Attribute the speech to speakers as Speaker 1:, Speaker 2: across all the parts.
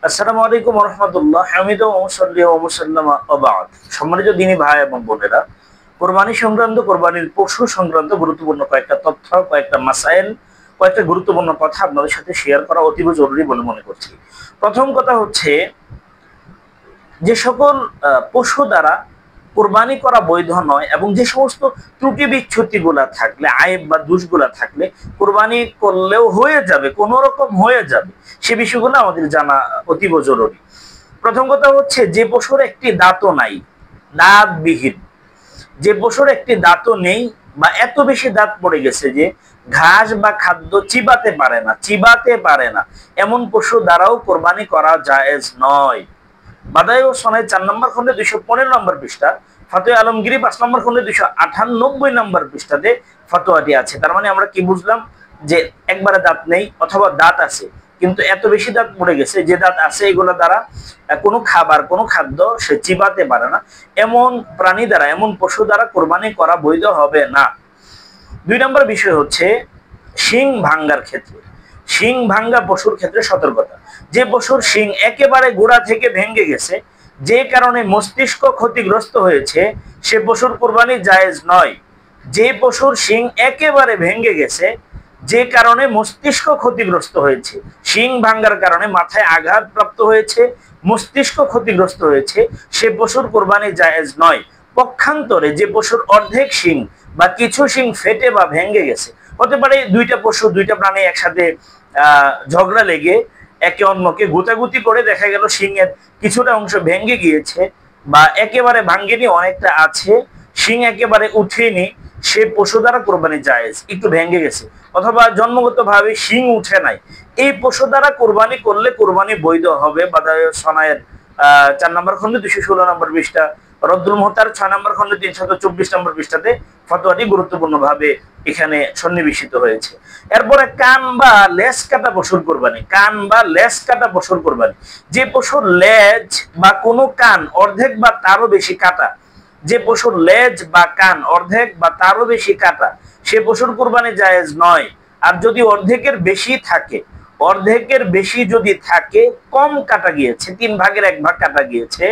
Speaker 1: আসসালামু আলাইকুম ওয়া রাহমাতুল্লাহ। হামিদু ওয়া মুসাল্লি ওয়া মুসাল্লামা ওয়া বা'দ। সম্মানিত দ্বীনী ভাই এবং বোনেরা, কুরবানি সংক্রান্ত, কুরবানির পশু সংক্রান্ত গুরুত্বপূর্ণ কয়েকটা তথ্য, কয়েকটা মাসাইল, কয়েকটা গুরুত্বপূর্ণ কথা আপনাদের সাথে শেয়ার করা অতীব জরুরি বলে মনে করছি। প্রথম কথা হচ্ছে, যে সকল পশু দ্বারা কোরবানি করা বৈধ নয় এবং যে সমস্ত ত্রুটি বিচ্ছুতিগুলা থাকলে, আইব বা দোষগুলা থাকলে কোরবানি করলেও হয়ে যাবে, কোনো রকম হয়ে যাবে, সে বিষয়গুলো আমাদের জানা অতীব জরুরি। প্রথম কথা হচ্ছে, যে পশুর একটি দাঁতও নাই, দাঁতবিহীন, যে পশুর একটি দাঁতও নেই বা এত বেশি দাঁত পড়ে গেছে যে ঘাস বা খাদ্য চিবাতে পারে না, এমন পশু দ্বারাও কোরবানি করা জায়েজ নয়। বাদায় ও সনায় 4 নম্বর খন্ডে 215 নম্বর পৃষ্ঠা, ফতোয়া আলমগীরি 5 নম্বর খন্ডে 298 নম্বর পৃষ্ঠাতে ফতোয়াটি আছে। তার মানে আমরা কি বুঝলাম, যে একবারে দাঁত নেই অথবা দাঁত আছে কিন্তু এত বেশি দাঁত পড়ে গেছে, যে দাঁত আছে এগুলো দ্বারা কোনো খাবার, কোনো খাদ্য সে চিবাতে পারে না, এমন প্রাণী দ্বারা, এমন পশু দ্বারা কোরবানি করা বৈধ হবে না। 2 নম্বর বিষয় হচ্ছে শিং ভাঙ্গার ক্ষেত্রে, শিং ভাঙ্গা পশুর ক্ষেত্রে সতর্কতা। যে পশুর শিং একেবারে গোড়া থেকে ভেঙে গেছে, যে কারণে মস্তিষ্ক ক্ষতিগ্রস্ত হয়েছে, সে পশুর কোরবানি জায়েজ নয়। যে পশুর শিং একেবারে ভেঙে গেছে, যে কারণে মস্তিষ্ক ক্ষতিগ্রস্ত হয়েছে, শিং ভাঙ্গার কারণে মাথায় আঘাত প্রাপ্ত হয়েছে, মস্তিষ্ক ক্ষতিগ্রস্ত হয়েছে, সে পশুর কোরবানি জায়েজ নয়। পক্ষান্তরে যে পশুর অর্ধেক শিং বা কিছু শিং ফেটে বা ভেঙে গেছে, হতে পারে দুইটা পশু, দুইটা প্রাণী একসাথে ঝগড়া লেগে একে অন্যকে গুতাগুতি করে দেখা গেল শিংয়ের কিছুটা অংশ ভেঙে গিয়েছে বা একেবারে ভাঙ্গেনি, অনেকটা আছে, শিং একেবারে উঠেনি, সে পশু দ্বারা কোরবানি জায়েজ। একটু ভেঙে গেছে অথবা জন্মগতভাবে শিং উঠে নাই, এই পশু দ্বারা কোরবানি করলে কোরবানি বৈধ হবে। বাদায় সনায়ের 4 নম্বর খন্ডে 216 নম্বর পৃষ্ঠা, রদ্দুল মুহতার 6 নম্বর খন্ডে 324 নম্বর পৃষ্ঠাতে ফতোয়াটি গুরুত্বপূর্ণ ভাবে এখানে সন্নিবেশিত হয়েছে। এরপরে কান বা লেজ কাটা পশুর কোরবানি, কান বা লেজ কাটা পশুর কোরবানি। যে পশুর লেজ বা কোনো কান অর্ধেক বা তারও বেশি কাটা, যে পশুর লেজ বা কান অর্ধেক বা তারও বেশি কাটা, সে পশুর কোরবানি জায়েজ নয়। আর যদি অর্ধেকের বেশি থাকে, অর্ধেকের বেশি যদি থাকে, কম কাটা গিয়েছে, 3 ভাগের 1 ভাগ কাটা গিয়েছে,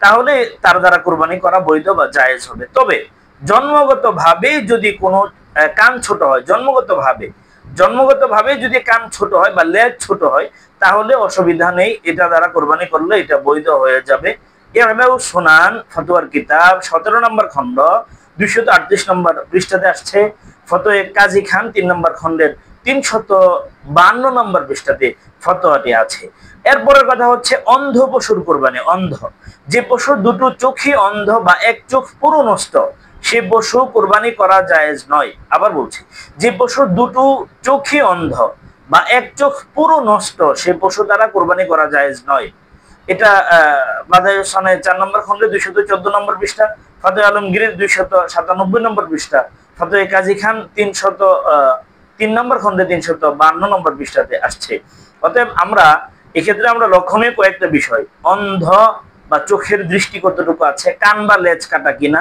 Speaker 1: তাহলে তার দ্বারা কোরবানি করা বৈধ বা জায়েজ হবে। তবে জন্মগতভাবে যদি কোনো কান ছোট হয়, জন্মগতভাবে যদি কান ছোট হয় বা লেজ ছোট হয়, তাহলে অসুবিধা নেই, এটা দ্বারা কোরবানি করলে এটা বৈধ হয়ে যাবে। এরাও সুনান ফতোয়ার কিতাব 17 নম্বর খন্ড 238 নম্বর পৃষ্ঠাতে আসছে। ফতোয়া কাজী খান 3 নম্বর খন্ডের 352 নম্বর পৃষ্ঠাতে ফতোয়াটি আছে। এরপরের কথা হচ্ছে অন্ধ পশুর কোরবানি। অন্ধ, যে পশুর দুটো চোখই অন্ধ বা এক চোখ পুরো নষ্ট, সে পশু কোরবানি করা জায়েজ নয়। আবার বলছি, যে পশুর দুটো চোখই অন্ধ বা এক চোখ পুরো নষ্ট, সে পশু দ্বারা কোরবানি করা জায়েজ নয়। এটা বাদায় সনায় 4 নম্বর খন্ডে 214 নম্বর পৃষ্ঠা, ফতোয়া আলমগীরের 297 নম্বর পৃষ্ঠা, ফতোয়া কাজী খান 303 নম্বর খন্ডে 352 নম্বর পৃষ্ঠাতে আসছে। অতএব আমরা এক্ষেত্রে আমরা লক্ষণীয় কয়েকটা বিষয়, অন্ধ বা চোখের দৃষ্টি কতটুকু আছে, কান বা লেজ কাটা কিনা,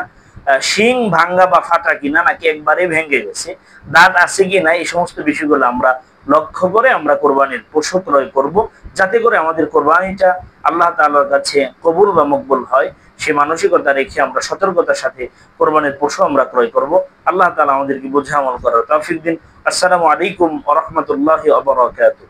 Speaker 1: শিং ভাঙ্গা বা ফাটা কিনা, নাকি একবারে ভেঙে গেছে, দাঁত আছে কিনা, এই সমস্ত বিষয়গুলো আমরা লক্ষ্য করে আমরা কোরবানির পশু ক্রয় করব, যাতে করে আমাদের কোরবানিটা আল্লাহ তাআলার কাছে কবুল বা মকবুল হয়। সে মানসিকতা রেখে আমরা সতর্কতার সাথে কোরবানির পশু আমরা ক্রয় করব। আল্লাহ তাআলা আমাদেরকে বুঝে আমল করার তৌফিক দিন। আসসালামু আলাইকুম ওয়া রাহমাতুল্লাহি ওয়া বারাকাতুহু।